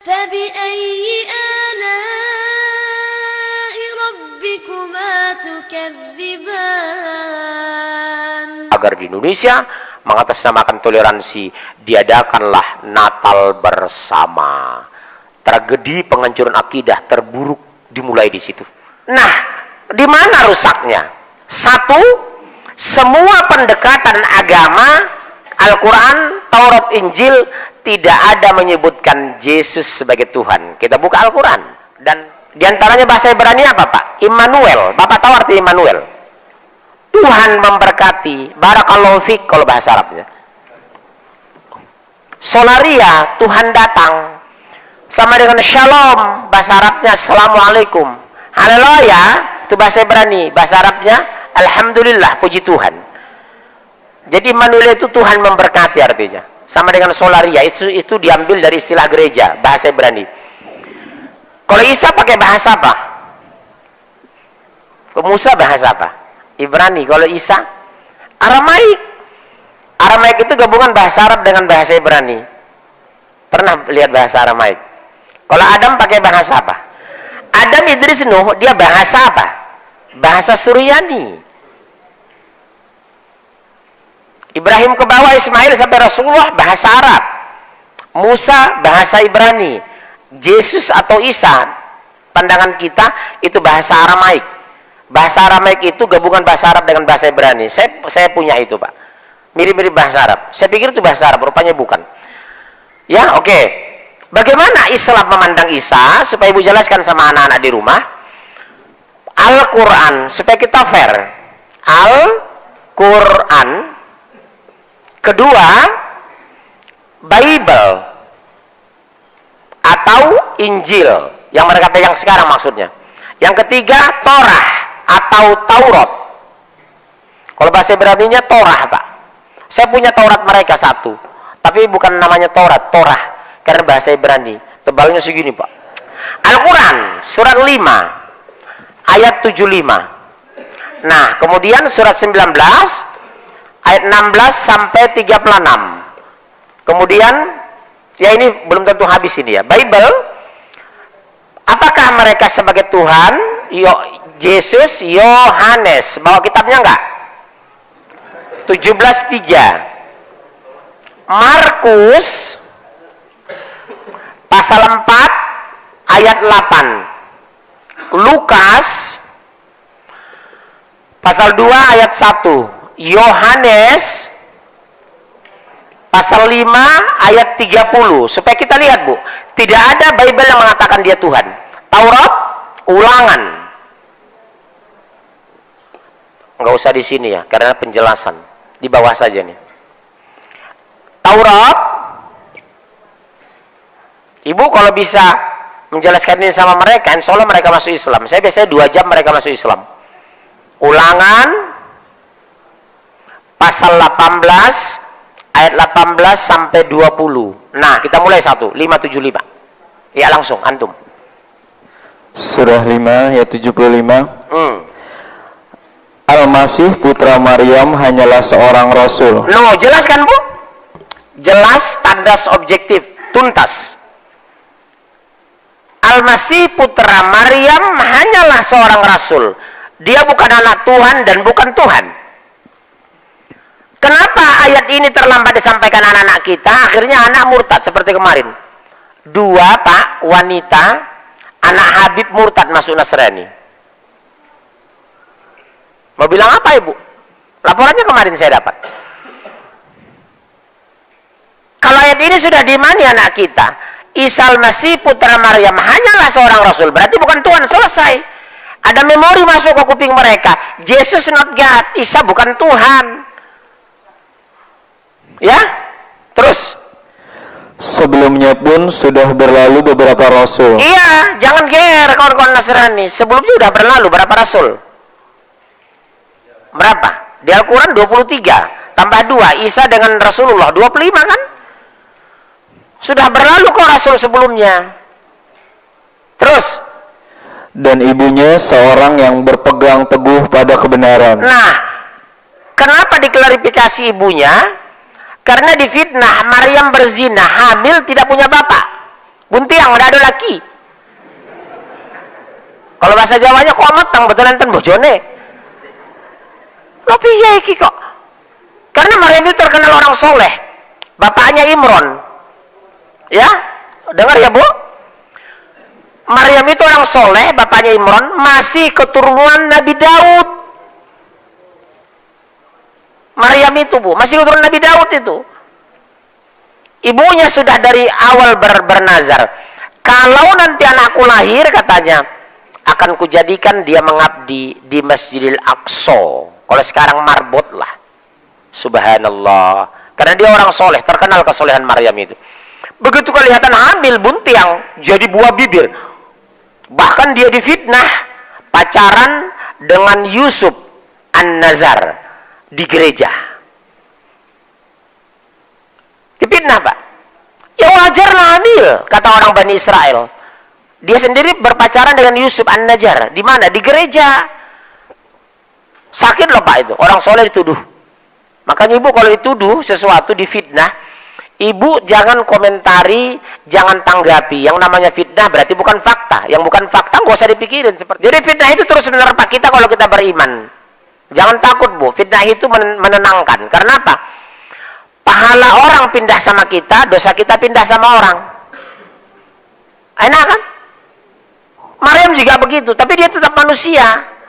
فبأي آلاء ربكما تكذبان. Agar di Indonesia mengatasnamakan toleransi, diadakanlah Natal bersama. Tragedi penghancuran akidah terburuk dimulai di situ. Nah, di mana rusaknya? Satu, semua pendekatan agama, Al-Quran, Taurat, Injil, tidak ada menyebutkan Yesus sebagai Tuhan. Kita buka Al-Quran. Dan diantaranya bahasa Ibrani apa, Pak? Immanuel. Bapak tahu arti Immanuel? Tuhan memberkati. Barakallahu fiik kalau bahasa Arabnya. Solaria, Tuhan datang. Sama dengan Shalom, bahasa Arabnya Assalamualaikum. Haleluya, itu bahasa Ibrani. Bahasa Arabnya Alhamdulillah, puji Tuhan. Jadi Immanuel itu Tuhan memberkati artinya. Sama dengan Solaria, itu diambil dari istilah gereja, bahasa Ibrani. Kalau Isa pakai bahasa apa? Musa bahasa apa? Ibrani. Kalau Isa Aramaik. Aramaik itu gabungan bahasa Arab dengan bahasa Ibrani. Pernah lihat bahasa Aramaik? Kalau Adam pakai bahasa apa? Adam, Idris, Nuh, dia bahasa apa? Bahasa Suryani. Ibrahim ke bawah, Ismail sampai Rasulullah bahasa Arab. Musa bahasa Ibrani. Yesus atau Isa, pandangan kita itu bahasa Aramaik. Bahasa Aramaik itu gabungan bahasa Arab dengan bahasa Ibrani. Saya punya itu, Pak. Mirip-mirip bahasa Arab. Saya pikir itu bahasa Arab, rupanya bukan. Ya, oke. Bagaimana Islam memandang Isa? Supaya Ibu jelaskan sama anak-anak di rumah. Al-Quran, supaya kita fair. Al-Quran. Kedua, Bible atau Injil yang mereka pegang sekarang maksudnya. Yang ketiga, Torah atau Taurat. Kalau bahasa Ibrani-nya Torah, Pak. Saya punya Taurat mereka satu, tapi bukan namanya Taurat, Torah, karena bahasa Ibrani. Tebalnya segini, Pak. Al-Quran surat 5 ayat 75. Nah, kemudian surat 19 ayat 16 sampai 36. Kemudian, ya ini belum tentu habis ini ya. Bible, apakah mereka sebagai Tuhan? Yesus, Yohanes, bawa kitabnya enggak? 17:3. Markus pasal 4 ayat 8. Lukas pasal 2 ayat 1. Yohanes pasal 5 ayat 30. Supaya kita lihat, Bu, tidak ada Bible yang mengatakan dia Tuhan. Taurat, Ulangan. Enggak usah di sini ya, karena penjelasan di bawah saja nih. Taurat, Ibu kalau bisa menjelaskan ini sama mereka, insya Allah mereka masuk Islam. Saya biasanya 2 jam mereka masuk Islam. Ulangan pasal 18 ayat 18 sampai 20. Nah, kita mulai 575. Ya, langsung antum. Surah 5 ayat 75. Al-Masih putra Maryam hanyalah seorang rasul. No, jelaskan, Bu. Jelas, tandas, objektif, tuntas. Al-Masih putra Maryam hanyalah seorang rasul. Dia bukan anak Tuhan dan bukan Tuhan. Kenapa ayat ini terlambat disampaikan anak-anak kita? Akhirnya anak murtad seperti kemarin. 2, Pak, wanita, anak Habib murtad masuk Nasrani. Mau bilang apa, Ibu? Laporannya kemarin saya dapat. Kalau ayat ini sudah diimani anak kita, Isa Al-Masih putra Maryam hanyalah seorang rasul, berarti bukan Tuhan, selesai. Ada memori masuk ke kuping mereka. Jesus not God, Isa bukan Tuhan. Ya, terus. Sebelumnya pun sudah berlalu beberapa rasul. Iya, jangan ger kawan-kawan Nasrani. Sebelumnya sudah berlalu berapa rasul? Berapa? Di Al-Quran 23 tambah 2, Isa dengan Rasulullah 25 kan? Sudah berlalu kok rasul sebelumnya. Terus, dan ibunya seorang yang berpegang teguh pada kebenaran. Nah, kenapa diklarifikasi ibunya? Karena difitnah Maryam berzina, hamil, tidak punya bapak. Buntiang, ada laki. Kalau bahasa Jawanya kok metang betul enten bojone. Lho piye iki kok? Karena Maryam itu terkenal orang soleh. Bapaknya Imron. Ya, dengar ya Bu? Maryam itu orang soleh, bapaknya Imron, masih keturunan Nabi Daud. Maryam itu Bu, masih keturunan Nabi Daud itu. Ibunya sudah dari awal bernazar. Kalau nanti anakku lahir, katanya, akan kujadikan dia mengabdi di Masjidil Aqsa. Kalau sekarang marbot lah. Subhanallah. Karena dia orang soleh, terkenal kesolehan Maryam itu. Begitu kelihatan hamil, buntiang, jadi buah bibir. Bahkan dia difitnah pacaran dengan Yusuf An-Nazar di gereja. Difitnah Pak. Ya wajar lah hamil, kata orang Bani Israel. Dia sendiri berpacaran dengan Yusuf An-Najjar. Di mana? Di gereja. Sakit loh Pak itu. Orang soleh dituduh. Makanya ibu kalau dituduh sesuatu, difitnah, ibu jangan komentari, jangan tanggapi. Yang namanya fitnah berarti bukan fakta. Yang bukan fakta nggak usah dipikirin. Jadi fitnah itu terus menerpa kita kalau kita beriman. Jangan takut Bu. Fitnah itu menenangkan. Karena apa? Pahala orang pindah sama kita, dosa kita pindah sama orang. Enak kan? Maryam juga begitu, tapi dia tetap manusia.